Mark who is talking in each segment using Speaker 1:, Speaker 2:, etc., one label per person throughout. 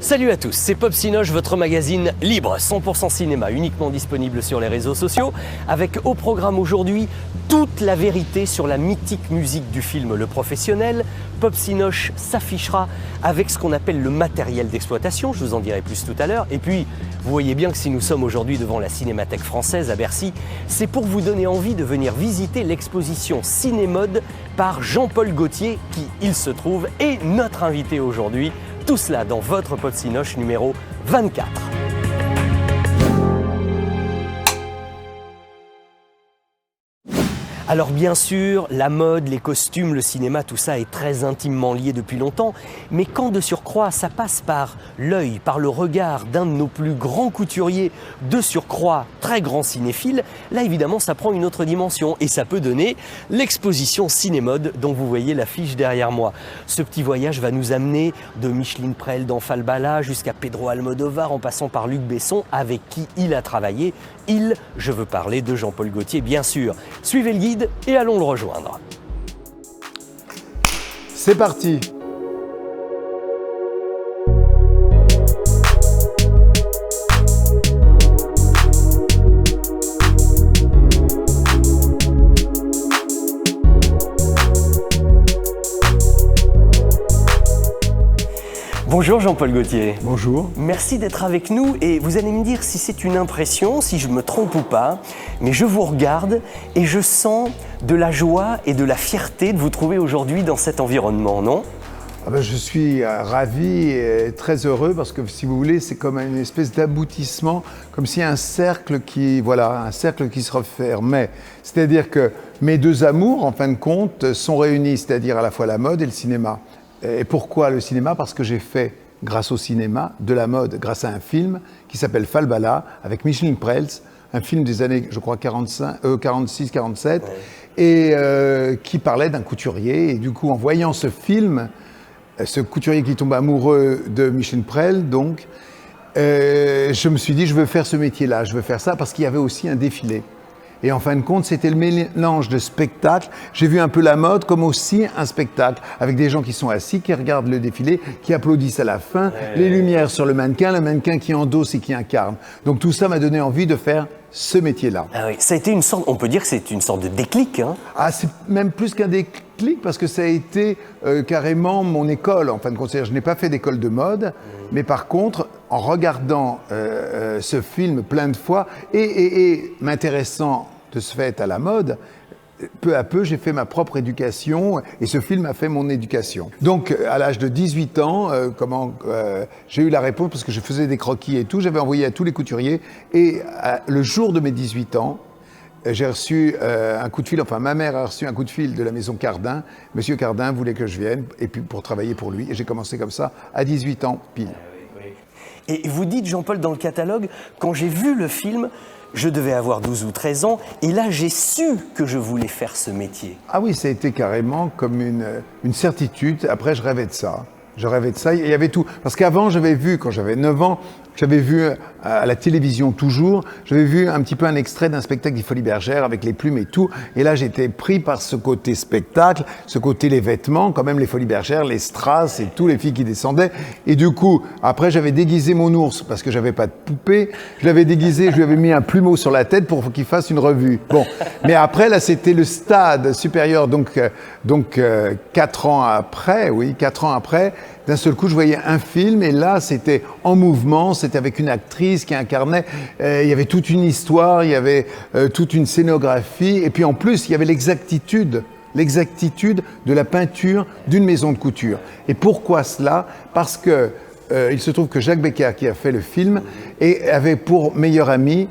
Speaker 1: Salut à tous, c'est Pop Cinoche, votre magazine libre, 100% cinéma, uniquement disponible sur les réseaux sociaux, avec au programme aujourd'hui toute la vérité sur la mythique musique du film Le Professionnel. Pop Cinoche s'affichera avec ce qu'on appelle le matériel d'exploitation, je vous en dirai plus tout à l'heure. Et puis, vous voyez bien que si nous sommes aujourd'hui devant la Cinémathèque française à Bercy, c'est pour vous donner envie de venir visiter l'exposition Cinémode par Jean-Paul Gaultier, qui, il se trouve, est notre invité aujourd'hui. Tout cela dans votre Pop Cinoche numéro 24. Alors bien sûr, la mode, les costumes, le cinéma, tout ça est très intimement lié depuis longtemps, mais quand de surcroît ça passe par l'œil, par le regard d'un de nos plus grands couturiers, de surcroît très grand cinéphile, là évidemment ça prend une autre dimension et ça peut donner l'exposition Cinémode dont vous voyez l'affiche derrière moi. Ce petit voyage va nous amener de Micheline Prel dans Falbala jusqu'à Pedro Almodovar en passant par Luc Besson avec qui il a travaillé. Je veux parler de Jean-Paul Gaultier bien sûr. Suivez le guide et allons le rejoindre.
Speaker 2: C'est parti.
Speaker 1: Bonjour Jean-Paul Gaultier.
Speaker 2: Bonjour.
Speaker 1: Merci d'être avec nous et vous allez me dire si c'est une impression, si je me trompe ou pas, mais je vous regarde et je sens de la joie et de la fierté de vous trouver aujourd'hui dans cet environnement, non ?
Speaker 2: Je suis ravi et très heureux parce que si vous voulez, c'est comme une espèce d'aboutissement, comme si un cercle qui se refermait. C'est-à-dire que mes deux amours, en fin de compte, sont réunis, c'est-à-dire à la fois la mode et le cinéma. Et pourquoi le cinéma ? Parce que j'ai fait, grâce au cinéma, de la mode, grâce à un film qui s'appelle Falbala, avec Micheline Prel, un film des années, je crois, 46-47, et qui parlait d'un couturier. Et du coup, en voyant ce film, ce couturier qui tombe amoureux de Micheline Prel, donc, je me suis dit, je veux faire ce métier-là, je veux faire ça, parce qu'il y avait aussi un défilé. Et en fin de compte, c'était le mélange de spectacle. J'ai vu un peu la mode comme aussi un spectacle, avec des gens qui sont assis, qui regardent le défilé, qui applaudissent à la fin, les lumières sur le mannequin qui endosse et qui incarne. Donc tout ça m'a donné envie de faire ce métier-là.
Speaker 1: Ah oui, ça a été une sorte, on peut dire que c'est une sorte de déclic, hein ?
Speaker 2: Ah, c'est même plus qu'un déclic, parce que ça a été carrément mon école, en fin de compte. C'est-à-dire, je n'ai pas fait d'école de mode, mais par contre, en regardant ce film plein de fois et m'intéressant de ce fait à la mode, peu à peu, j'ai fait ma propre éducation et ce film a fait mon éducation. Donc, à l'âge de 18 ans, j'ai eu la réponse parce que je faisais des croquis et tout. J'avais envoyé à tous les couturiers et le jour de mes 18 ans, j'ai reçu un coup de fil, enfin ma mère a reçu un coup de fil de la maison Cardin. Monsieur Cardin voulait que je vienne et puis pour travailler pour lui. Et j'ai commencé comme ça à 18 ans pile.
Speaker 1: Et vous dites, Jean-Paul, dans le catalogue, quand j'ai vu le film, je devais avoir 12 ou 13 ans, et là j'ai su que je voulais faire ce métier.
Speaker 2: Ah oui, ça a été carrément comme une certitude. Après, je rêvais de ça. Il y avait tout. Parce qu'avant, j'avais vu, quand j'avais 9 ans, j'avais vu à la télévision toujours, j'avais vu un petit peu un extrait d'un spectacle des Folies Bergères avec les plumes et tout. Et là, j'étais pris par ce côté spectacle, ce côté les vêtements, quand même les Folies Bergères, les strass et tout, les filles qui descendaient. Et du coup, après, j'avais déguisé mon ours parce que j'avais pas de poupée. Je l'avais déguisé, je lui avais mis un plumeau sur la tête pour qu'il fasse une revue. Bon. Mais après, là, c'était le stade supérieur. Donc 4 ans après, d'un seul coup, je voyais un film et là, c'était en mouvement, c'était avec une actrice qui incarnait, il y avait toute une histoire, il y avait toute une scénographie et puis en plus, il y avait l'exactitude de la peinture d'une maison de couture. Et pourquoi cela ? Parce que il se trouve que Jacques Becker, qui a fait le film, avait pour meilleur ami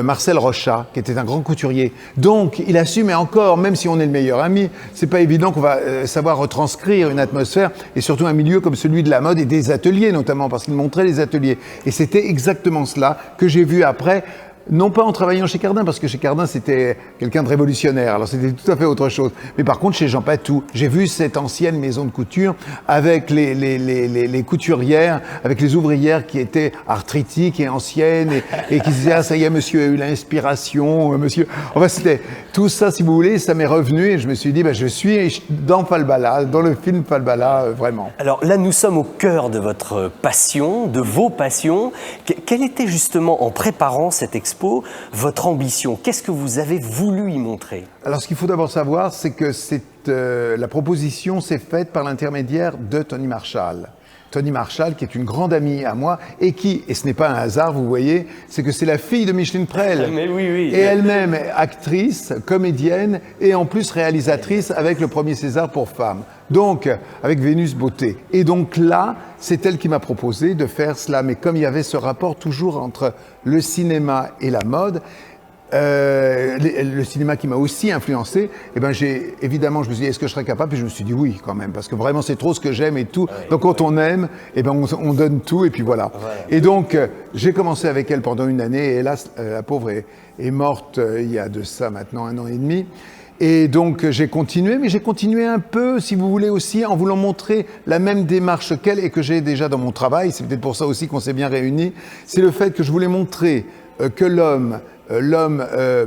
Speaker 2: Marcel Rochat, qui était un grand couturier. Donc, il a su, mais encore, même si on est le meilleur ami, c'est pas évident qu'on va savoir retranscrire une atmosphère, et surtout un milieu comme celui de la mode et des ateliers, notamment, parce qu'il montrait les ateliers. Et c'était exactement cela que j'ai vu après, Non pas en travaillant chez Cardin, parce que chez Cardin, c'était quelqu'un de révolutionnaire, alors c'était tout à fait autre chose. Mais par contre, chez Jean Patou, j'ai vu cette ancienne maison de couture avec les couturières, avec les ouvrières qui étaient arthritiques et anciennes et qui disaient « Ah, ça y est, monsieur a eu l'inspiration, monsieur… » Enfin, c'était tout ça, si vous voulez, ça m'est revenu et je me suis dit, je suis dans Falbala, dans le film Falbala, vraiment.
Speaker 1: Alors là, nous sommes au cœur de votre passion, de vos passions. Quelle était justement, en préparant cette expo, votre ambition? Qu'est-ce que vous avez voulu y montrer?
Speaker 2: Alors, ce qu'il faut d'abord savoir, c'est que la proposition s'est faite par l'intermédiaire de Tony Marshall. Tony Marshall, qui est une grande amie à moi, et ce n'est pas un hasard, vous voyez, c'est que c'est la fille de Micheline Prel.
Speaker 1: Mais oui, oui.
Speaker 2: Et elle-même actrice, comédienne, et en plus réalisatrice avec le premier César pour femmes. Donc, avec Vénus Beauté. Et donc là, c'est elle qui m'a proposé de faire cela. Mais comme il y avait ce rapport toujours entre le cinéma et la mode, le cinéma qui m'a aussi influencé, évidemment, je me suis dit, est-ce que je serais capable? Et je me suis dit oui, quand même, parce que vraiment, c'est trop ce que j'aime et tout. Donc, quand on aime, on donne tout, et puis voilà. Et donc, j'ai commencé avec elle pendant une année, et hélas, la pauvre est morte il y a de ça maintenant 1 an et demi. Et donc, j'ai continué, mais j'ai continué un peu, si vous voulez aussi, en voulant montrer la même démarche qu'elle et que j'ai déjà dans mon travail. C'est peut-être pour ça aussi qu'on s'est bien réunis. C'est le fait que je voulais montrer que l'homme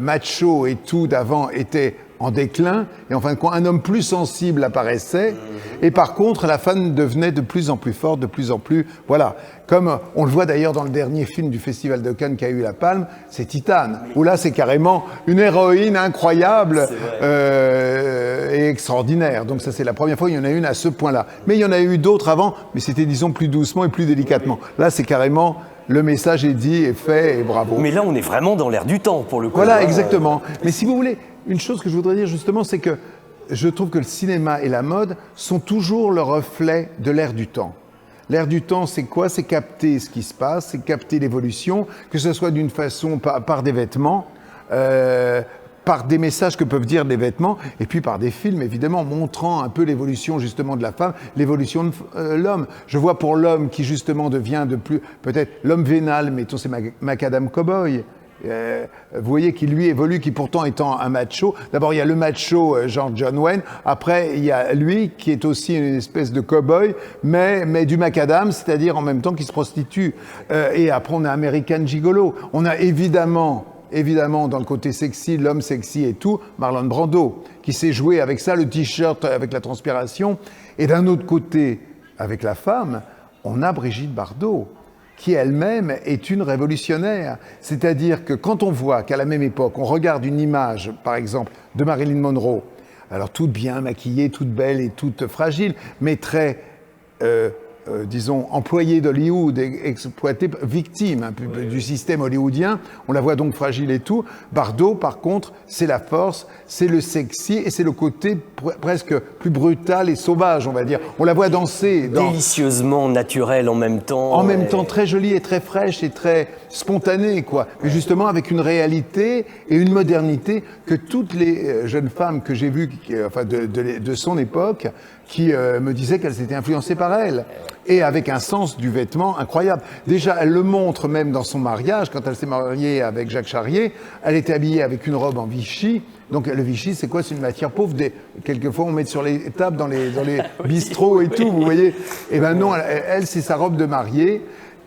Speaker 2: macho et tout d'avant était en déclin, et en fin de compte, un homme plus sensible apparaissait, et par contre, la femme devenait de plus en plus forte, de plus en plus, voilà. Comme on le voit d'ailleurs dans le dernier film du Festival de Cannes qui a eu la Palme, c'est Titane, où là, c'est carrément une héroïne incroyable et extraordinaire. Donc ça, c'est la première fois, il y en a une à ce point-là. Mais il y en a eu d'autres avant, mais c'était, disons, plus doucement et plus délicatement. Là, c'est carrément… Le message est dit, est fait, et bravo.
Speaker 1: Mais là, on est vraiment dans l'air du temps, pour le coup.
Speaker 2: Voilà, exactement. Mais si vous voulez, une chose que je voudrais dire justement, c'est que je trouve que le cinéma et la mode sont toujours le reflet de l'air du temps. L'air du temps, c'est quoi? C'est capter ce qui se passe, c'est capter l'évolution, que ce soit d'une façon par des vêtements, par des messages que peuvent dire des vêtements, et puis par des films, évidemment, montrant un peu l'évolution justement de la femme, l'évolution de l'homme. Je vois pour l'homme qui justement devient de plus, peut-être l'homme vénal, mettons c'est Macadam Cowboy. Vous voyez qui lui évolue, qui pourtant étant un macho. D'abord il y a le macho genre John Wayne, après il y a lui qui est aussi une espèce de cow-boy, mais du macadam, c'est-à-dire en même temps qui se prostitue. Et après on a American Gigolo. On a évidemment dans le côté sexy, l'homme sexy et tout, Marlon Brando, qui sait jouer avec ça, le t-shirt avec la transpiration. Et d'un autre côté, avec la femme, on a Brigitte Bardot, qui elle-même est une révolutionnaire. C'est-à-dire que quand on voit qu'à la même époque, on regarde une image, par exemple, de Marilyn Monroe, alors toute bien maquillée, toute belle et toute fragile, mais très… disons, employée d'Hollywood, exploitée, victime un peu du système hollywoodien. On la voit donc fragile et tout. Bardot, par contre, c'est la force, c'est le sexy et c'est le côté presque plus brutal et sauvage, on va dire. On la voit danser.
Speaker 1: Délicieusement naturelle en même temps.
Speaker 2: En même temps, très jolie et très fraîche et très spontanée, quoi. Mais justement, avec une réalité et une modernité que toutes les jeunes femmes que j'ai vues, enfin de son époque, qui me disaient qu'elles étaient influencées par elle. Et avec un sens du vêtement incroyable. Déjà, elle le montre même dans son mariage, quand elle s'est mariée avec Jacques Charrier, elle était habillée avec une robe en Vichy. Donc le Vichy, c'est quoi? C'est une matière pauvre. Quelquefois, on met sur les tables, dans les bistrots et tout, vous voyez. Eh ben non, elle c'est sa robe de mariée.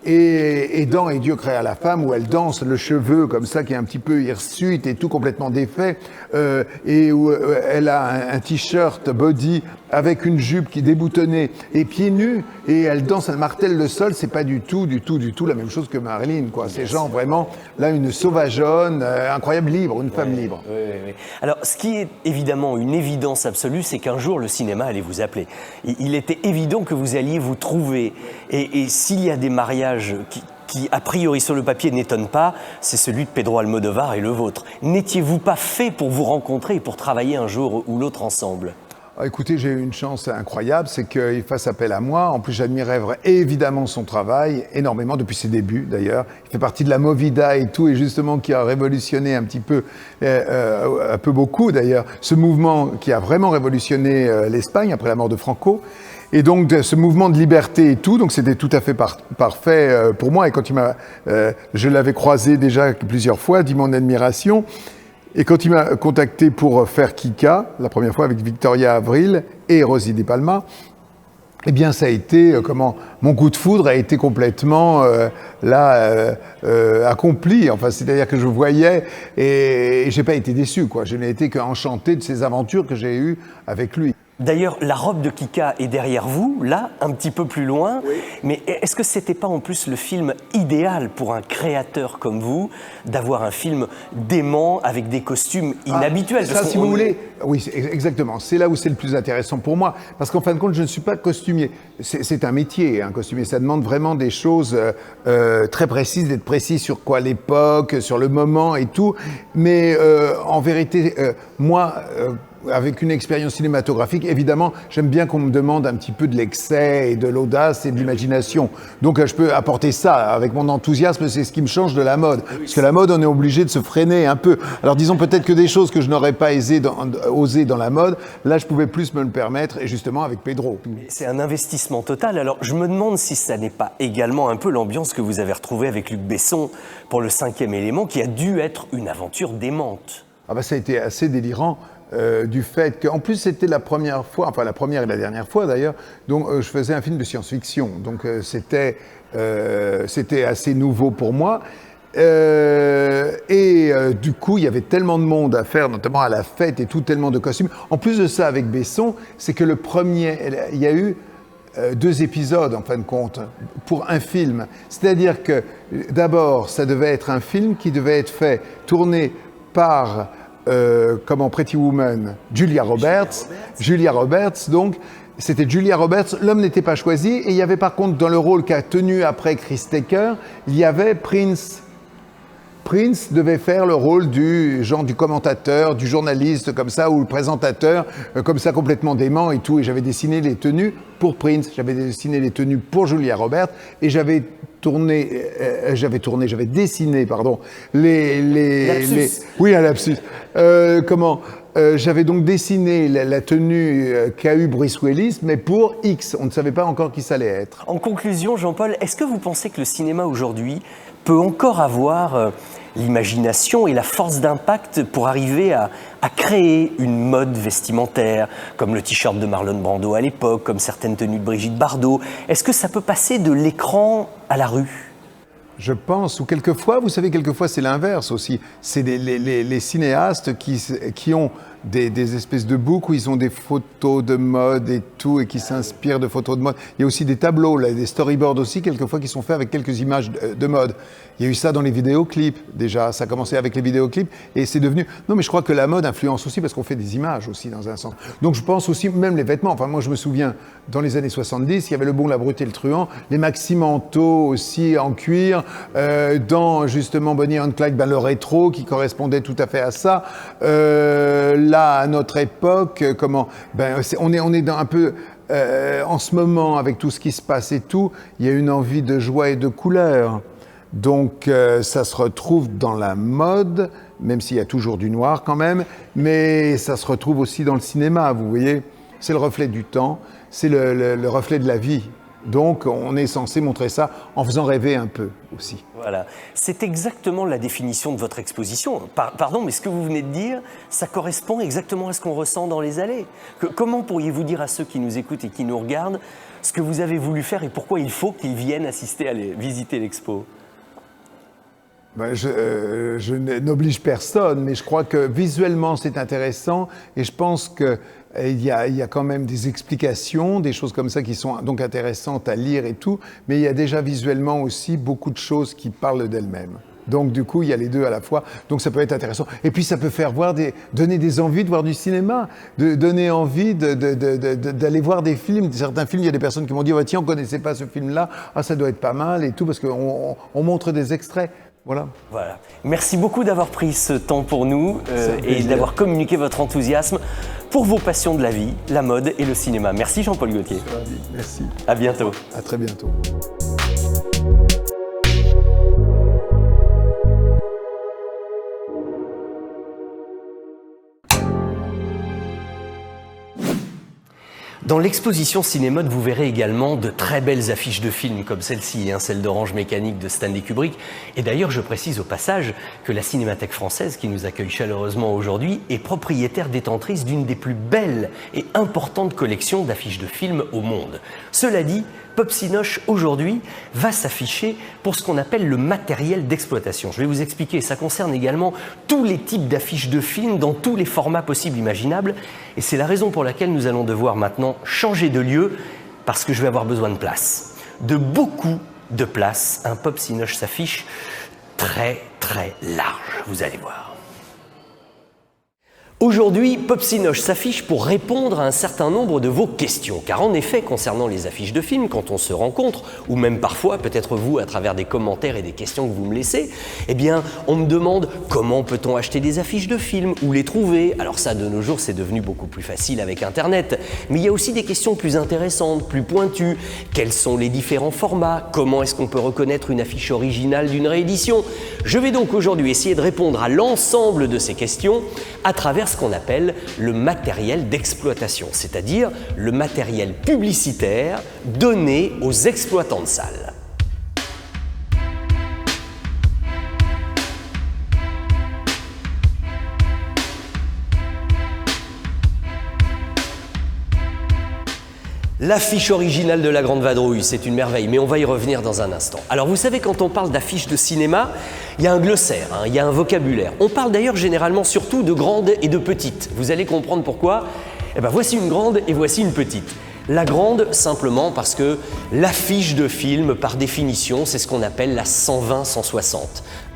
Speaker 2: Et dans Et Dieu créa la femme, où elle danse le cheveu comme ça, qui est un petit peu hirsute et tout complètement défait, et où elle a un t-shirt body avec une jupe qui est déboutonnée et pieds nus, et elle danse, elle martèle le sol. C'est pas du tout la même chose que Marilyn, quoi. Ces gens vraiment, là, une sauvageonne, incroyable, libre, une femme libre.
Speaker 1: Oui. Alors, ce qui est évidemment une évidence absolue, c'est qu'un jour, le cinéma allait vous appeler. Il était évident que vous alliez vous trouver. Et s'il y a des mariages qui, a priori, sur le papier, n'étonnent pas, c'est celui de Pedro Almodovar et le vôtre. N'étiez-vous pas fait pour vous rencontrer et pour travailler un jour ou l'autre ensemble?
Speaker 2: Écoutez, j'ai eu une chance incroyable, c'est qu'il fasse appel à moi. En plus, j'admirais évidemment son travail, énormément, depuis ses débuts d'ailleurs. Il fait partie de la Movida et tout, et justement qui a révolutionné un petit peu, beaucoup d'ailleurs, ce mouvement qui a vraiment révolutionné l'Espagne après la mort de Franco. Et donc, de ce mouvement de liberté et tout, donc c'était tout à fait parfait pour moi. Et quand je l'avais croisé déjà plusieurs fois, dit mon admiration. Et quand il m'a contacté pour faire Kika, la première fois avec Victoria Avril et Rosie De Palma, eh bien, ça a été, mon coup de foudre a été complètement accompli. Enfin, c'est-à-dire que je voyais et j'ai pas été déçu, quoi. Je n'ai été qu'enchanté de ces aventures que j'ai eues avec lui.
Speaker 1: D'ailleurs, la robe de Kika est derrière vous, là, un petit peu plus loin. Oui. Mais est-ce que c'était pas en plus le film idéal pour un créateur comme vous, d'avoir un film dément avec des costumes inhabituels?
Speaker 2: Ça, si vous voulez, oui, exactement. C'est là où c'est le plus intéressant pour moi. Parce qu'en fin de compte, je ne suis pas costumier. C'est un métier, un costumier. Ça demande vraiment des choses très précises, d'être précis sur quoi l'époque, sur le moment et tout. Mais en vérité, moi... avec une expérience cinématographique, évidemment, j'aime bien qu'on me demande un petit peu de l'excès et de l'audace et de l'imagination. Donc je peux apporter ça avec mon enthousiasme, c'est ce qui me change de la mode. Parce que la mode, on est obligé de se freiner un peu. Alors disons peut-être que des choses que je n'aurais pas osé dans la mode, là je pouvais plus me le permettre, et justement avec Pedro.
Speaker 1: C'est un investissement total. Alors je me demande si ça n'est pas également un peu l'ambiance que vous avez retrouvée avec Luc Besson pour le 5e élément, qui a dû être une aventure démente.
Speaker 2: Ah bah ça a été assez délirant. Du fait qu'en plus c'était la première fois, enfin la première et la dernière fois d'ailleurs, donc je faisais un film de science-fiction, donc c'était assez nouveau pour moi. Du coup, il y avait tellement de monde à faire, notamment à la fête et tout, tellement de costumes. En plus de ça, avec Besson, c'est que il y a eu 2 épisodes en fin de compte pour un film. C'est-à-dire que d'abord, ça devait être un film qui devait être fait, tourné par comme en Pretty Woman, Julia Roberts. Julia Roberts, donc, c'était Julia Roberts. L'homme n'était pas choisi. Et il y avait par contre, dans le rôle qu'a tenu après Chris Tucker, il y avait Prince. Prince devait faire le rôle du commentateur, du journaliste, comme ça, ou le présentateur, comme ça, complètement dément et tout. Et j'avais dessiné les tenues pour Prince. J'avais dessiné les tenues pour Julia Roberts. Et j'avais dessiné, pardon, oui, un lapsus. J'avais donc dessiné la tenue qu'a eu Bruce Willis, mais pour X. On ne savait pas encore qui ça allait être.
Speaker 1: En conclusion, Jean-Paul, est-ce que vous pensez que le cinéma aujourd'hui peut encore avoir l'imagination et la force d'impact pour arriver à créer une mode vestimentaire, comme le t-shirt de Marlon Brando à l'époque, comme certaines tenues de Brigitte Bardot? Est-ce que ça peut passer de l'écran à la rue?
Speaker 2: Je pense, ou quelquefois, vous savez, quelquefois c'est l'inverse aussi. C'est les cinéastes qui ont des espèces de books où ils ont des photos de mode et tout, et qui s'inspirent de photos de mode. Il y a aussi des tableaux, là, des storyboards aussi, quelquefois, qui sont faits avec quelques images de mode. Il y a eu ça dans les vidéoclips, déjà. Ça a commencé avec les vidéoclips, et c'est devenu... Non, mais je crois que la mode influence aussi, parce qu'on fait des images aussi, dans un sens. Donc je pense aussi, même les vêtements. Enfin, moi, je me souviens, dans les années 70, il y avait Le Bon, la Brute et le Truand, les maxi-manteaux aussi en cuir, dans, justement, Bonnie and Clyde, le rétro, qui correspondait tout à fait à ça. Là, à notre époque, on est dans un peu... en ce moment, avec tout ce qui se passe et tout, il y a une envie de joie et de couleur. Donc, ça se retrouve dans la mode, même s'il y a toujours du noir quand même, mais ça se retrouve aussi dans le cinéma, vous voyez. C'est le reflet du temps, c'est le reflet de la vie. Donc, on est censé montrer ça en faisant rêver un peu aussi.
Speaker 1: Voilà. C'est exactement la définition de votre exposition. Pardon, mais ce que vous venez de dire, ça correspond exactement à ce qu'on ressent dans les allées. Comment pourriez-vous dire à ceux qui nous écoutent et qui nous regardent ce que vous avez voulu faire et pourquoi il faut qu'ils viennent visiter l'expo?
Speaker 2: Je n'oblige personne, mais je crois que visuellement c'est intéressant et je pense que il y a quand même des explications, des choses comme ça qui sont donc intéressantes à lire et tout, mais il y a déjà visuellement aussi beaucoup de choses qui parlent d'elles-mêmes. Donc du coup, il y a les deux à la fois, donc ça peut être intéressant. Et puis ça peut faire donner des envies de voir du cinéma, de donner envie d'aller voir des films. Certains films, il y a des personnes qui m'ont dit, oh, tiens, on ne connaissait pas ce film-là, ah, ça doit être pas mal et tout, parce qu'on montre des extraits. Voilà.
Speaker 1: Merci beaucoup d'avoir pris ce temps pour nous et d'avoir communiqué votre enthousiasme pour vos passions de la vie, la mode et le cinéma. Merci Jean-Paul Gaultier.
Speaker 2: Merci.
Speaker 1: À bientôt.
Speaker 2: À très bientôt.
Speaker 1: Dans l'exposition Cinémode, vous verrez également de très belles affiches de films comme celle-ci, celle d'Orange Mécanique de Stanley Kubrick. Et d'ailleurs, je précise au passage que la Cinémathèque française, qui nous accueille chaleureusement aujourd'hui, est propriétaire détentrice d'une des plus belles et importantes collections d'affiches de films au monde. Cela dit, Pop Cinoche aujourd'hui va s'afficher pour ce qu'on appelle le matériel d'exploitation. Je vais vous expliquer, ça concerne également tous les types d'affiches de films dans tous les formats possibles imaginables. Et c'est la raison pour laquelle nous allons devoir maintenant changer de lieu parce que je vais avoir besoin de place. De beaucoup de place. Un Pop Cinoche s'affiche très large, vous allez voir. Aujourd'hui, Pop Cinoche s'affiche pour répondre à un certain nombre de vos questions. Car en effet, concernant les affiches de films, quand on se rencontre, ou même parfois, peut-être vous, à travers des commentaires et des questions que vous me laissez, eh bien, on me demande comment peut-on acheter des affiches de films, où les trouver. Alors ça, de nos jours, c'est devenu beaucoup plus facile avec Internet. Mais il y a aussi des questions plus intéressantes, plus pointues. Quels sont les différents formats? Comment est-ce qu'on peut reconnaître une affiche originale d'une réédition? Je vais donc aujourd'hui essayer de répondre à l'ensemble de ces questions à travers ce qu'on appelle le matériel d'exploitation, c'est-à-dire le matériel publicitaire donné aux exploitants de salles. L'affiche originale de La Grande Vadrouille, c'est une merveille, mais on va y revenir dans un instant. Alors vous savez, quand on parle d'affiches de cinéma, il y a un glossaire, il y a un vocabulaire. On parle d'ailleurs généralement surtout de grandes et de petites. Vous allez comprendre pourquoi. Eh bien, voici une grande et voici une petite. La grande, simplement parce que l'affiche de film, par définition, c'est ce qu'on appelle la 120-160.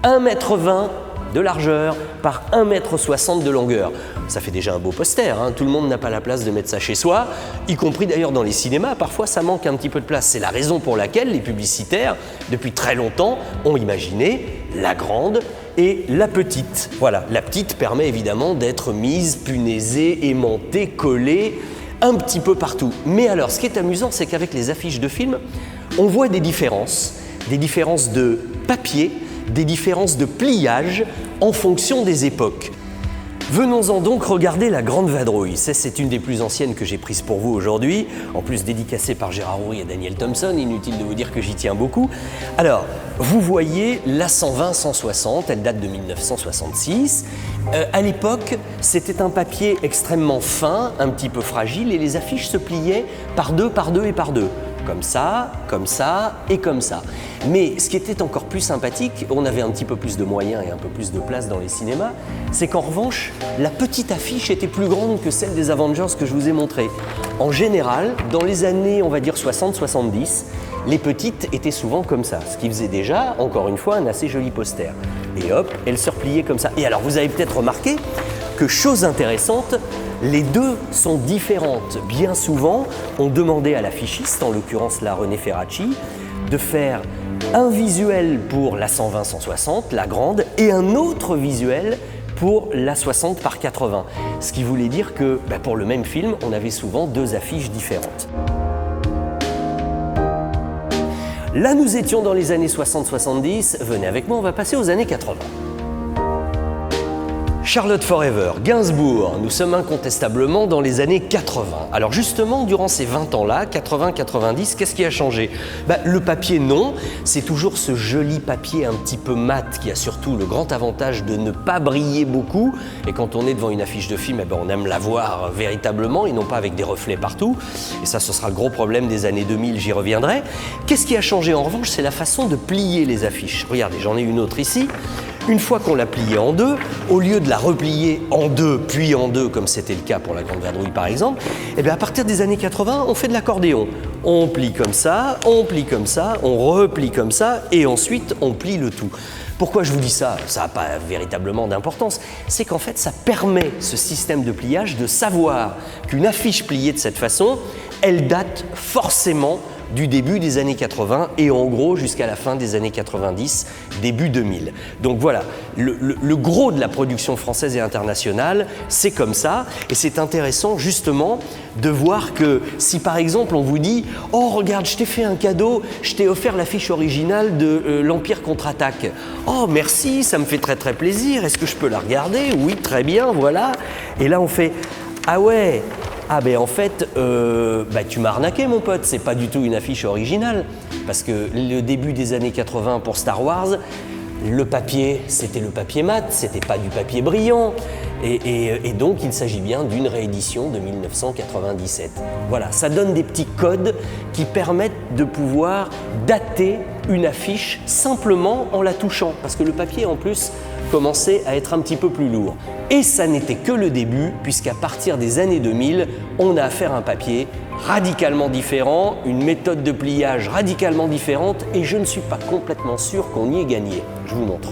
Speaker 1: 1,20 m de largeur par 1,60 m de longueur. Ça fait déjà un beau poster, tout le monde n'a pas la place de mettre ça chez soi, y compris d'ailleurs dans les cinémas, parfois ça manque un petit peu de place. C'est la raison pour laquelle les publicitaires, depuis très longtemps, ont imaginé la grande et la petite. Voilà, la petite permet évidemment d'être mise, punaisée, aimantée, collée, un petit peu partout. Mais alors, ce qui est amusant, c'est qu'avec les affiches de films, on voit des différences de papier, des différences de pliage en fonction des époques. Venons-en donc regarder La Grande Vadrouille. C'est une des plus anciennes que j'ai prises pour vous aujourd'hui, en plus dédicacée par Gérard Houry et Daniel Thompson, inutile de vous dire que j'y tiens beaucoup. Alors, vous voyez la 120-160, elle date de 1966. À l'époque, c'était un papier extrêmement fin, un petit peu fragile, et les affiches se pliaient par deux et par deux. Comme ça et comme ça. Mais ce qui était encore plus sympathique, on avait un petit peu plus de moyens et un peu plus de place dans les cinémas, c'est qu'en revanche, la petite affiche était plus grande que celle des Avengers que je vous ai montré. En général, dans les années, on va dire 60-70, les petites étaient souvent comme ça, ce qui faisait déjà, encore une fois, un assez joli poster. Et hop, elles se repliaient comme ça. Et alors, vous avez peut-être remarqué que, chose intéressante, les deux sont différentes. Bien souvent, on demandait à l'affichiste, en l'occurrence là René Ferracci, de faire un visuel pour la 120-160, la grande, et un autre visuel pour la 60 par 80. Ce qui voulait dire que pour le même film, on avait souvent deux affiches différentes. Là, nous étions dans les années 60-70. Venez avec moi, on va passer aux années 80. Charlotte Forever, Gainsbourg, nous sommes incontestablement dans les années 80. Alors justement, durant ces 20 ans-là, 80-90, qu'est-ce qui a changé? Le papier, non, c'est toujours ce joli papier un petit peu mat qui a surtout le grand avantage de ne pas briller beaucoup. Et quand on est devant une affiche de film, on aime la voir véritablement et non pas avec des reflets partout. Et ça, ce sera le gros problème des années 2000, j'y reviendrai. Qu'est-ce qui a changé en revanche? C'est la façon de plier les affiches. Regardez, j'en ai une autre ici. Une fois qu'on l'a pliée en deux, au lieu de la replier en deux, puis en deux, comme c'était le cas pour La Grande Vadrouille par exemple, à partir des années 80, on fait de l'accordéon. On plie comme ça, on plie comme ça, on replie comme ça, et ensuite on plie le tout. Pourquoi je vous dis ça? Ça n'a pas véritablement d'importance. C'est qu'en fait, ça permet, ce système de pliage, de savoir qu'une affiche pliée de cette façon, elle date forcément du début des années 80 et en gros jusqu'à la fin des années 90, début 2000. Donc voilà, le gros de la production française et internationale, c'est comme ça. Et c'est intéressant justement de voir que si par exemple on vous dit « Oh regarde, je t'ai fait un cadeau, je t'ai offert l'affiche originale de l'Empire contre-attaque. Oh merci, ça me fait très très plaisir, est-ce que je peux la regarder? Oui, très bien, voilà. » Et là on fait « Ah ouais !» Ah ben en fait, tu m'as arnaqué mon pote, c'est pas du tout une affiche originale. Parce que le début des années 80 pour Star Wars, le papier, c'était le papier mat, c'était pas du papier brillant. Et donc il s'agit bien d'une réédition de 1997. Voilà, ça donne des petits codes qui permettent de pouvoir dater une affiche simplement en la touchant. Parce que le papier en plus commençait à être un petit peu plus lourd. Et ça n'était que le début, puisqu'à partir des années 2000, on a affaire à un papier radicalement différent, une méthode de pliage radicalement différente, et je ne suis pas complètement sûr qu'on y ait gagné. Je vous montre.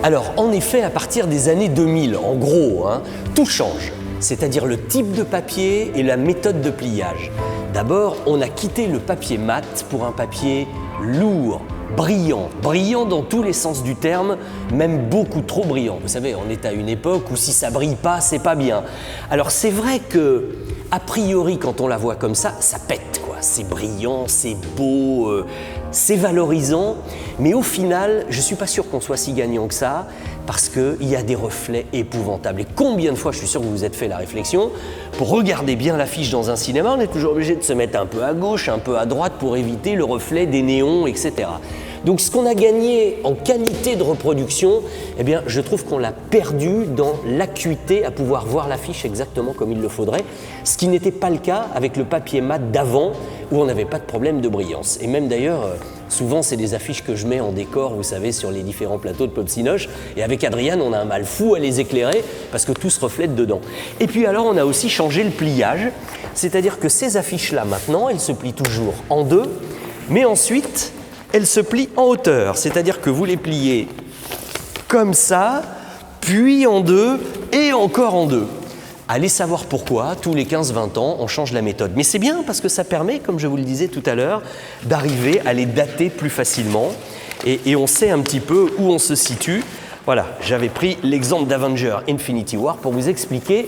Speaker 1: Alors, en effet, à partir des années 2000, en gros, tout change. C'est-à-dire le type de papier et la méthode de pliage. D'abord, on a quitté le papier mat pour un papier lourd, brillant dans tous les sens du terme, même beaucoup trop brillant. Vous savez, on est à une époque où si ça brille pas, c'est pas bien. Alors c'est vrai que, a priori, quand on la voit comme ça pète quoi. C'est brillant, c'est beau, c'est valorisant, mais au final, je suis pas sûr qu'on soit si gagnant que ça, parce qu'il y a des reflets épouvantables. Et combien de fois, je suis sûr que vous vous êtes fait la réflexion, pour regarder bien l'affiche dans un cinéma, on est toujours obligé de se mettre un peu à gauche, un peu à droite pour éviter le reflet des néons, etc. Donc ce qu'on a gagné en qualité de reproduction, eh bien, je trouve qu'on l'a perdu dans l'acuité à pouvoir voir l'affiche exactement comme il le faudrait, ce qui n'était pas le cas avec le papier mat d'avant, où on n'avait pas de problème de brillance. Et même d'ailleurs, souvent c'est des affiches que je mets en décor, vous savez, sur les différents plateaux de Pop-Cinoche, et avec Adriane, on a un mal fou à les éclairer, parce que tout se reflète dedans. Et puis alors, on a aussi changé le pliage, c'est-à-dire que ces affiches-là, maintenant, elles se plient toujours en deux, mais ensuite, elles se plient en hauteur, c'est-à-dire que vous les pliez comme ça, puis en deux et encore en deux. Allez savoir pourquoi, tous les 15-20 ans, on change la méthode. Mais c'est bien parce que ça permet, comme je vous le disais tout à l'heure, d'arriver à les dater plus facilement et on sait un petit peu où on se situe. Voilà, j'avais pris l'exemple d'Avengers Infinity War pour vous expliquer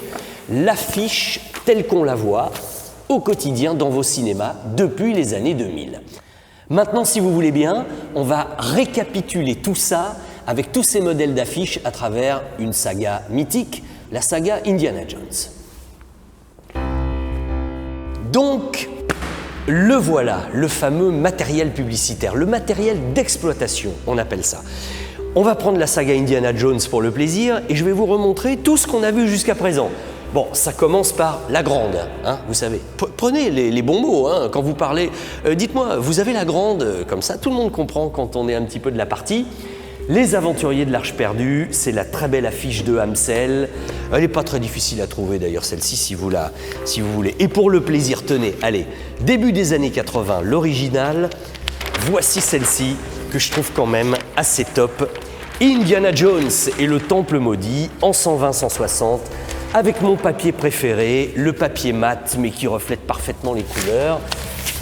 Speaker 1: l'affiche telle qu'on la voit au quotidien dans vos cinémas depuis les années 2000. Maintenant, si vous voulez bien, on va récapituler tout ça avec tous ces modèles d'affiches à travers une saga mythique, la saga Indiana Jones. Donc, le voilà, le fameux matériel publicitaire, le matériel d'exploitation, on appelle ça. On va prendre la saga Indiana Jones pour le plaisir et je vais vous remontrer tout ce qu'on a vu jusqu'à présent. Bon, ça commence par la grande, vous savez. Prenez les bons mots quand vous parlez. Dites-moi, vous avez la grande, comme ça, tout le monde comprend quand on est un petit peu de la partie. Les Aventuriers de l'Arche perdue, c'est la très belle affiche de Amsel. Elle n'est pas très difficile à trouver d'ailleurs, celle-ci, si vous voulez. Et pour le plaisir, tenez, allez, début des années 80, l'original, voici celle-ci, que je trouve quand même assez top. Indiana Jones et le Temple maudit, en 120-160, avec mon papier préféré, le papier mat, mais qui reflète parfaitement les couleurs,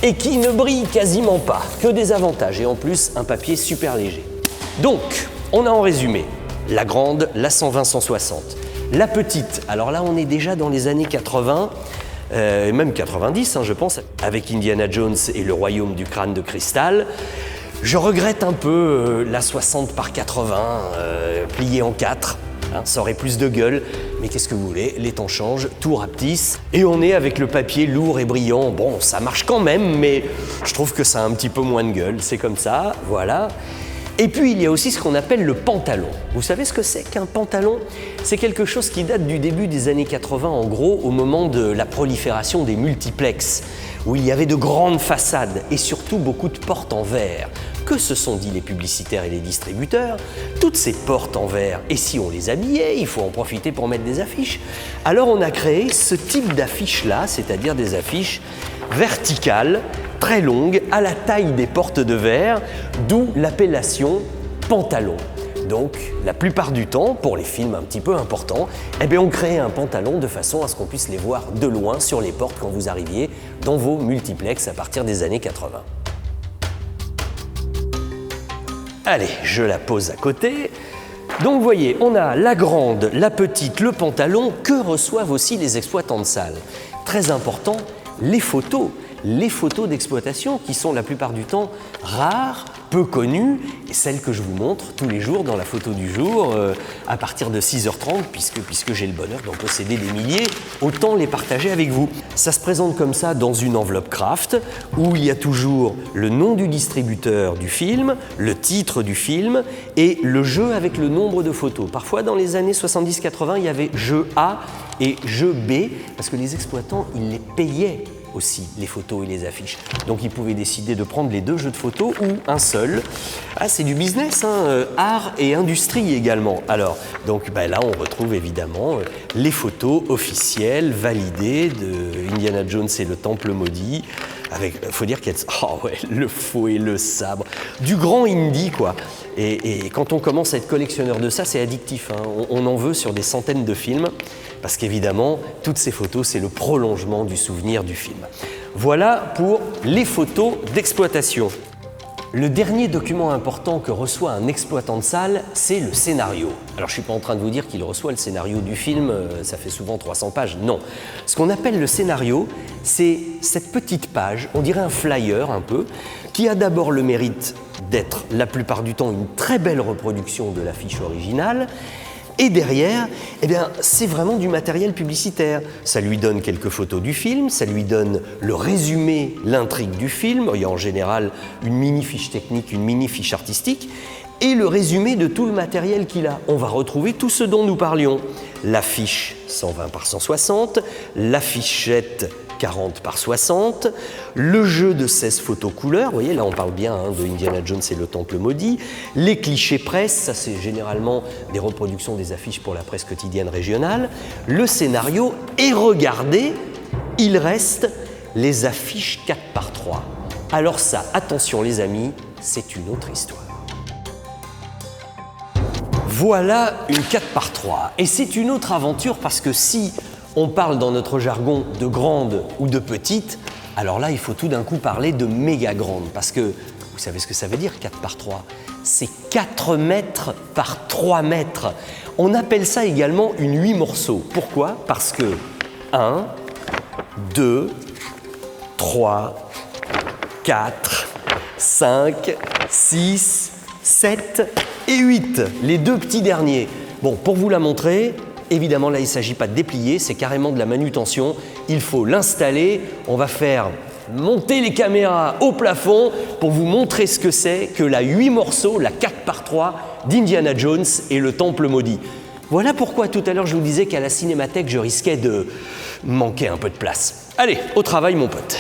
Speaker 1: et qui ne brille quasiment pas, que des avantages, et en plus, un papier super léger. Donc, on a en résumé la grande, la 120-160. La petite, alors là, on est déjà dans les années 80, même 90, je pense, avec Indiana Jones et le royaume du crâne de cristal. Je regrette un peu la 60 par 80, pliée en 4. Ça aurait plus de gueule, mais qu'est-ce que vous voulez, les temps changent, tout rapetisse, et on est avec le papier lourd et brillant. Bon, ça marche quand même, mais je trouve que ça a un petit peu moins de gueule, c'est comme ça, voilà. Et puis il y a aussi ce qu'on appelle le pantalon. Vous savez ce que c'est qu'un pantalon? C'est quelque chose qui date du début des années 80, en gros, au moment de la prolifération des multiplexes, où il y avait de grandes façades et surtout beaucoup de portes en verre. Que se sont dit les publicitaires et les distributeurs? Toutes ces portes en verre, et si on les habillait, il faut en profiter pour mettre des affiches. Alors on a créé ce type d'affiches-là, c'est-à-dire des affiches verticales, très longues, à la taille des portes de verre, d'où l'appellation pantalon. Donc, la plupart du temps, pour les films un petit peu importants, on crée un pantalon de façon à ce qu'on puisse les voir de loin sur les portes quand vous arriviez dans vos multiplex à partir des années 80. Allez, je la pose à côté. Donc vous voyez, on a la grande, la petite, le pantalon, que reçoivent aussi les exploitants de salles. Très important, les photos. les photos d'exploitation qui sont la plupart du temps rares, peu connues, et celles que je vous montre tous les jours dans la photo du jour à partir de 6h30, puisque j'ai le bonheur d'en posséder des milliers, autant les partager avec vous. Ça se présente comme ça dans une enveloppe craft où il y a toujours le nom du distributeur du film, le titre du film et le jeu avec le nombre de photos. Parfois dans les années 70-80, il y avait jeu A et jeu B parce que les exploitants, ils les payaient aussi, les photos et les affiches. Donc ils pouvaient décider de prendre les deux jeux de photos ou un seul. Ah, c'est du business, hein, art et industrie également. Alors, donc là, on retrouve évidemment les photos officielles, validées de Indiana Jones et le Temple maudit. Avec, faut dire qu'il y a le faux et le sabre, du grand indie quoi. Et quand on commence à être collectionneur de ça, c'est addictif. Hein. On en veut sur des centaines de films, parce qu'évidemment, toutes ces photos, c'est le prolongement du souvenir du film. Voilà pour les photos d'exploitation. Le dernier document important que reçoit un exploitant de salle, c'est le scénario. Alors je ne suis pas en train de vous dire qu'il reçoit le scénario du film, ça fait souvent 300 pages, non. Ce qu'on appelle le scénario, c'est cette petite page, on dirait un flyer un peu, qui a d'abord le mérite d'être la plupart du temps une très belle reproduction de l'affiche originale, et derrière, eh bien, c'est vraiment du matériel publicitaire. Ça lui donne quelques photos du film, ça lui donne le résumé, l'intrigue du film. Il y a en général une mini-fiche technique, une mini-fiche artistique, et le résumé de tout le matériel qu'il a. On va retrouver tout ce dont nous parlions. L'affiche 120 par 160, l'affichette 40 par 60, le jeu de 16 photos couleurs, vous voyez là on parle bien de Indiana Jones et le Temple maudit, les clichés presse, ça c'est généralement des reproductions des affiches pour la presse quotidienne régionale, le scénario, et regardez, il reste les affiches 4 par 3. Alors ça, attention les amis, c'est une autre histoire. Voilà une 4 par 3, et c'est une autre aventure parce que si on parle dans notre jargon de grande ou de petite, alors là, il faut tout d'un coup parler de méga grande, parce que vous savez ce que ça veut dire 4 par 3 ? C'est 4 mètres par 3 mètres. On appelle ça également une 8 morceaux. Pourquoi ? Parce que 1, 2, 3, 4, 5, 6, 7 et 8, les deux petits derniers. Bon, pour vous la montrer, évidemment, là, il ne s'agit pas de déplier, c'est carrément de la manutention. Il faut l'installer. On va faire monter les caméras au plafond pour vous montrer ce que c'est que la 8 morceaux, la 4 par 3 d'Indiana Jones et le Temple maudit. Voilà pourquoi tout à l'heure je vous disais qu'à la Cinémathèque, je risquais de manquer un peu de place. Allez, au travail, mon pote.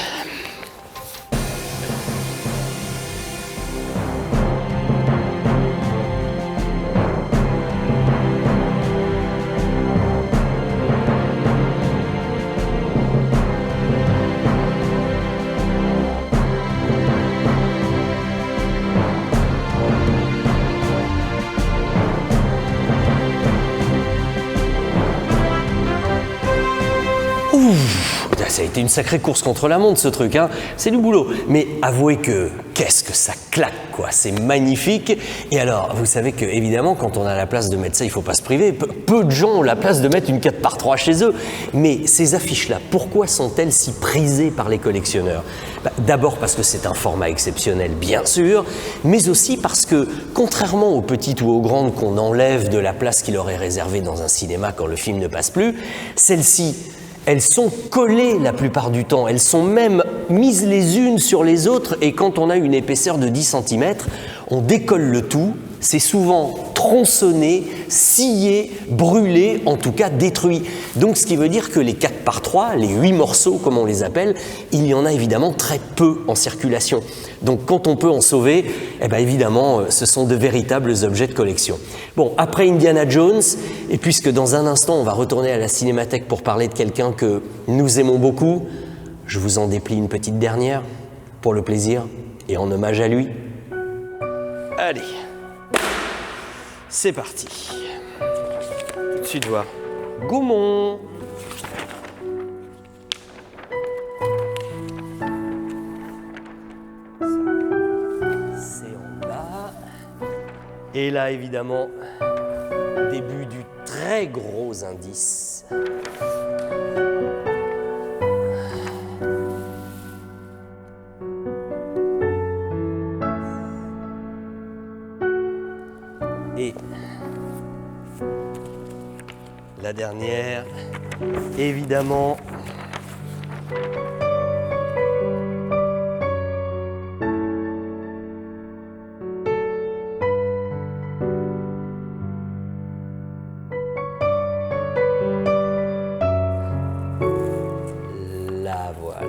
Speaker 1: Ça a été une sacrée course contre la montre ce truc, hein. C'est du boulot. Mais avouez que qu'est-ce que ça claque quoi, c'est magnifique. Et alors, vous savez que évidemment, quand on a la place de mettre ça, il ne faut pas se priver. Peu de gens ont la place de mettre une 4 par 3 chez eux. Mais ces affiches-là, pourquoi sont-elles si prisées par les collectionneurs ? D'abord parce que c'est un format exceptionnel, bien sûr, mais aussi parce que, contrairement aux petites ou aux grandes qu'on enlève de la place qui leur est réservée dans un cinéma quand le film ne passe plus, celles-ci, elles sont collées la plupart du temps, elles sont même mises les unes sur les autres et quand on a une épaisseur de 10 cm, on décolle le tout, c'est souvent tronçonné, scié, brûlé, en tout cas détruit. Donc ce qui veut dire que les 4 par 3, les 8 morceaux comme on les appelle, il y en a évidemment très peu en circulation. Donc quand on peut en sauver, eh bien évidemment, ce sont de véritables objets de collection. Bon, après Indiana Jones, et puisque dans un instant on va retourner à la Cinémathèque pour parler de quelqu'un que nous aimons beaucoup, je vous en déplie une petite dernière, pour le plaisir et en hommage à lui. Allez, c'est parti. Tout de suite voir Gaumont. Et là, évidemment, début du très gros indice. la dernière, évidemment. La voilà.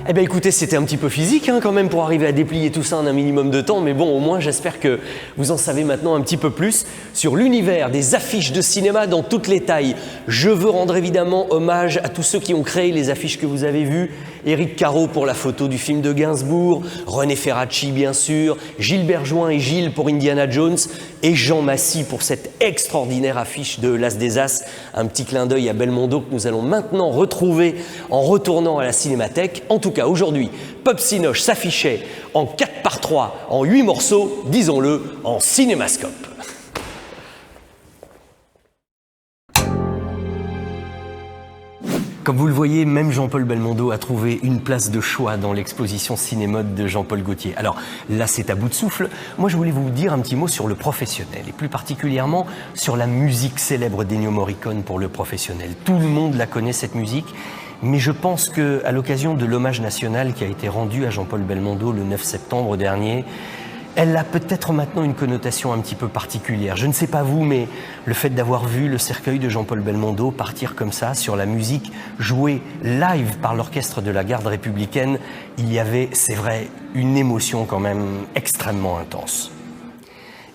Speaker 1: Eh bien écoutez, c'était un petit peu physique quand même pour arriver à déplier tout ça en un minimum de temps, mais bon, au moins j'espère que vous en savez maintenant un petit peu plus sur l'univers des affiches de cinéma dans toutes les tailles. Je veux rendre évidemment hommage à tous ceux qui ont créé les affiches que vous avez vues. Éric Caro pour la photo du film de Gainsbourg, René Ferracci bien sûr, Gilles Berjoin et Gilles pour Indiana Jones et Jean Massy pour cette extraordinaire affiche de l'As des As. Un petit clin d'œil à Belmondo que nous allons maintenant retrouver en retournant à la Cinémathèque. En tout cas, aujourd'hui, Pop Cinoche s'affichait en 4x3, en 8 morceaux, disons-le, en cinémascope. Comme vous le voyez, même Jean-Paul Belmondo a trouvé une place de choix dans l'exposition Cinémode de Jean-Paul Gaultier. Alors là, c'est à bout de souffle. Moi, je voulais vous dire un petit mot sur le professionnel, et plus particulièrement sur la musique célèbre d'Ennio Morricone pour le professionnel. Tout le monde la connaît, cette musique, mais je pense qu'à l'occasion de l'hommage national qui a été rendu à Jean-Paul Belmondo le 9 septembre dernier, elle a peut-être maintenant une connotation un petit peu particulière. Je ne sais pas vous, mais le fait d'avoir vu le cercueil de Jean-Paul Belmondo partir comme ça sur la musique jouée live par l'orchestre de la garde républicaine, il y avait, c'est vrai, une émotion quand même extrêmement intense.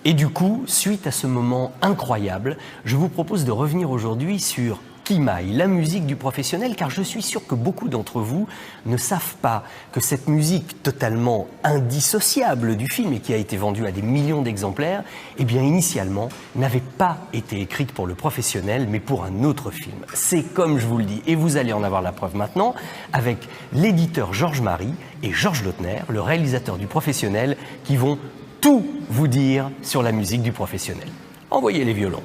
Speaker 1: Et du coup, suite à ce moment incroyable, je vous propose de revenir aujourd'hui sur Kimai, la musique du professionnel, car je suis sûr que beaucoup d'entre vous ne savent pas que cette musique totalement indissociable du film et qui a été vendue à des millions d'exemplaires, eh bien initialement n'avait pas été écrite pour le professionnel, mais pour un autre film. C'est comme je vous le dis, et vous allez en avoir la preuve maintenant, avec l'éditeur Georges Marie et Georges Lautner, le réalisateur du professionnel, qui vont tout vous dire sur la musique du professionnel. Envoyez les violons.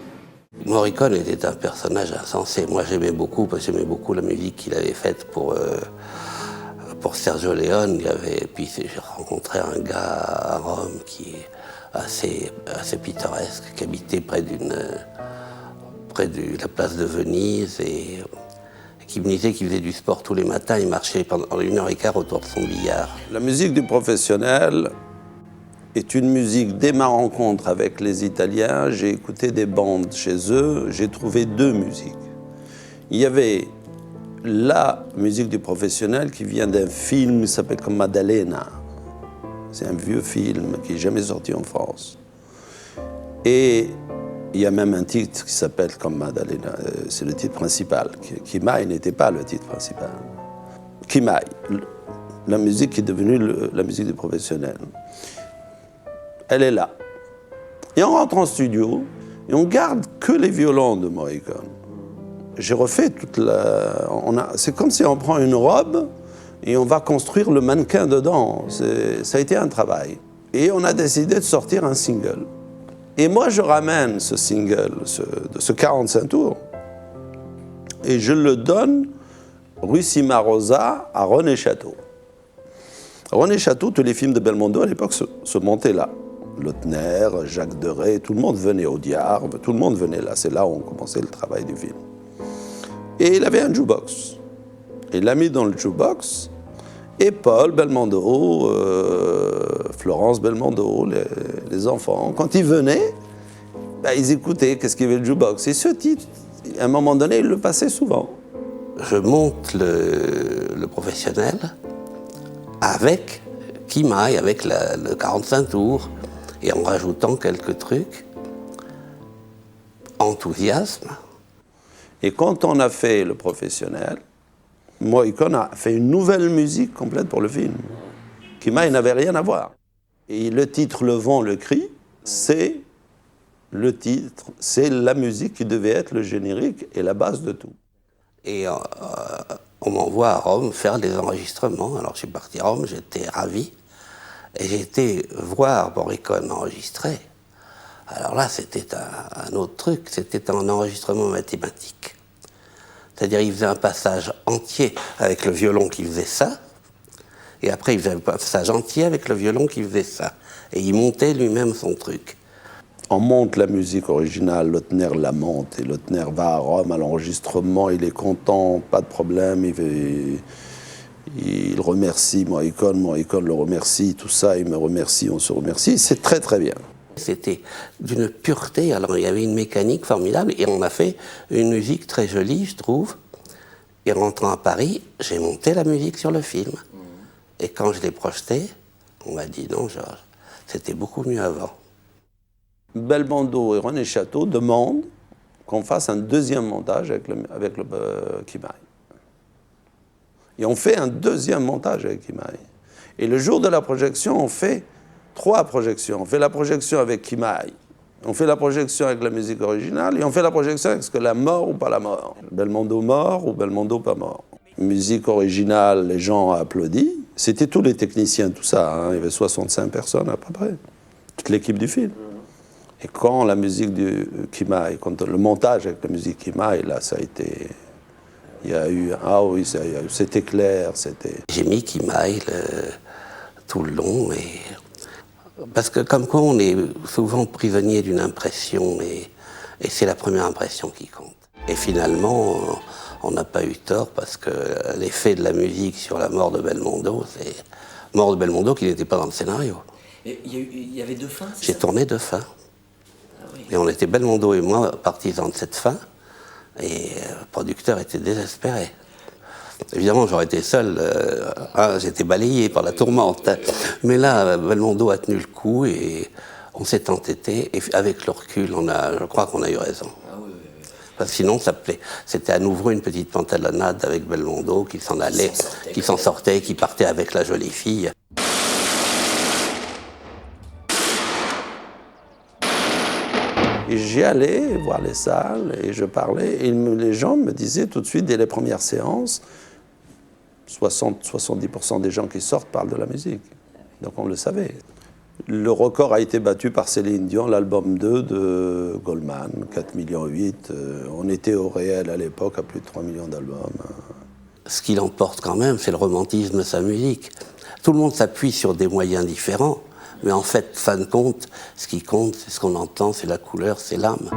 Speaker 3: Morricone était un personnage insensé. Moi, j'aimais beaucoup, parce que j'aimais beaucoup la musique qu'il avait faite pour Sergio Leone. Puis j'ai rencontré un gars à Rome qui est assez pittoresque, qui habitait près de la place de Venise et qui me disait qu'il faisait du sport tous les matins. Il marchait pendant 1h15 autour de son billard.
Speaker 4: La musique du professionnel est une musique. Dès ma rencontre avec les Italiens, j'ai écouté des bandes chez eux, j'ai trouvé deux musiques. Il y avait la musique du professionnel qui vient d'un film qui s'appelle comme Maddalena. C'est un vieux film qui n'est jamais sorti en France. Et il y a même un titre qui s'appelle comme Maddalena, c'est le titre principal. Kimai n'était pas le titre principal. Kimai, la musique qui est devenue la musique du professionnel. Elle est là. Et on rentre en studio et on garde que les violons de Morricone. J'ai refait toute la... C'est comme si on prend une robe et on va construire le mannequin dedans. Ça a été un travail. Et on a décidé de sortir un single. Et moi, je ramène ce single, ce 45 tours, et je le donne rue Cimarosa à René Château. René Château, tous les films de Belmondo à l'époque se montaient là. Lautner, Jacques Deray, tout le monde venait au Diable, tout le monde venait là. C'est là où on commençait le travail du film. Et il avait un jukebox. Il l'a mis dans le jukebox. Et Paul Belmondo, Florence Belmondo, les enfants, quand ils venaient, ils écoutaient qu'est-ce qu'il y avait le jukebox. Et ce titre, à un moment donné, il le passait souvent.
Speaker 3: Je monte le professionnel avec Kimai, avec le 45 tours, et en rajoutant quelques trucs. Enthousiasme.
Speaker 4: Et quand on a fait le professionnel, Morricone a fait une nouvelle musique complète pour le film. Kimai n'avait rien à voir. Et le titre « Le vent, le cri », c'est le titre, c'est la musique qui devait être le générique et la base de tout.
Speaker 3: Et on m'envoie à Rome faire des enregistrements. Alors je suis parti à Rome, j'étais ravi. Et j'ai été voir Morricone enregistrer. Alors là, c'était un autre truc, c'était un enregistrement mathématique. C'est-à-dire, il faisait un passage entier avec le violon qui faisait ça, Et après, il faisait un passage entier avec le violon qui faisait ça. Et il montait lui-même son truc.
Speaker 4: On monte la musique originale, Lautner la monte, et Lautner va à Rome à l'enregistrement, il est content, pas de problème, il remercie Morricone le remercie, tout ça, il me remercie, on se remercie, c'est très très bien.
Speaker 3: C'était d'une pureté, alors il y avait une mécanique formidable, et on a fait une musique très jolie, je trouve. Et rentrant à Paris, j'ai monté la musique sur le film. Et quand je l'ai projeté, on m'a dit non, Georges, c'était beaucoup mieux avant.
Speaker 4: Belmondo et René Château demandent qu'on fasse un deuxième montage avec le Kimai. Et on fait un deuxième montage avec Kimai. Et le jour de la projection, on fait 3 projections. On fait la projection avec Kimai, on fait la projection avec la musique originale, et on fait la projection avec ce que la mort ou pas la mort. Belmondo mort ou Belmondo pas mort. Musique originale, les gens ont applaudi. C'était tous les techniciens, tout ça. Hein. Il y avait 65 personnes à peu près. Toute l'équipe du film. Et quand la musique du Kimai, quand le montage avec la musique Kimai, là, ça a été... Il y a eu... Ah oui, c'était clair, c'était...
Speaker 3: J'ai mis Kimai tout le long, et... Parce que comme quoi, on est souvent prisonnier d'une impression, et c'est la première impression qui compte. Et finalement, on n'a pas eu tort, parce que l'effet de la musique sur la mort de Belmondo, c'est... Mort de Belmondo qui n'était pas dans le scénario.
Speaker 1: Il y avait 2 fins?
Speaker 3: J'ai tourné 2 fins. Et on était, Belmondo et moi, partisans de cette fin, et le producteur était désespéré. Évidemment, j'aurais été seul, j'étais balayé par la tourmente. Mais là, Belmondo a tenu le coup et on s'est entêté. Et avec le recul, je crois qu'on a eu raison. Parce que sinon, c'était à nouveau une petite pantalonnade avec Belmondo qui s'en allait, qui s'en sortait, qui partait avec la jolie fille.
Speaker 4: Et j'y allais voir les salles et je parlais. Et les gens me disaient tout de suite, dès les premières séances, 60-70% des gens qui sortent parlent de la musique. Donc on le savait. Le record a été battu par Céline Dion, l'album 2 de Goldman, 4,8 millions. On était au réel à l'époque à plus de 3 millions d'albums.
Speaker 3: Ce qui l'emporte quand même, c'est le romantisme de sa musique. Tout le monde s'appuie sur des moyens différents. Mais en fait, fin de compte, ce qui compte, c'est ce qu'on entend, c'est la couleur, c'est l'âme.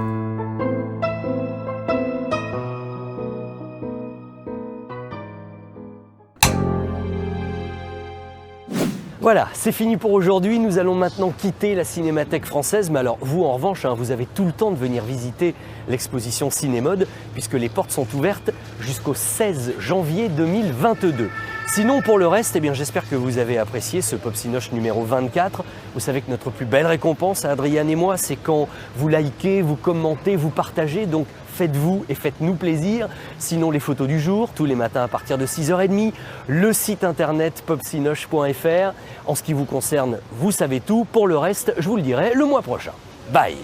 Speaker 1: Voilà, c'est fini pour aujourd'hui. Nous allons maintenant quitter la Cinémathèque française. Mais alors, vous, en revanche, vous avez tout le temps de venir visiter l'exposition Cinémode, puisque les portes sont ouvertes jusqu'au 16 janvier 2022. Sinon, pour le reste, j'espère que vous avez apprécié ce Pop Cinoche numéro 24. Vous savez que notre plus belle récompense à Adriane et moi, c'est quand vous likez, vous commentez, vous partagez. Donc, faites-vous et faites-nous plaisir. Sinon, les photos du jour, tous les matins à partir de 6h30. Le site internet popcinoche.fr. En ce qui vous concerne, vous savez tout. Pour le reste, je vous le dirai le mois prochain. Bye!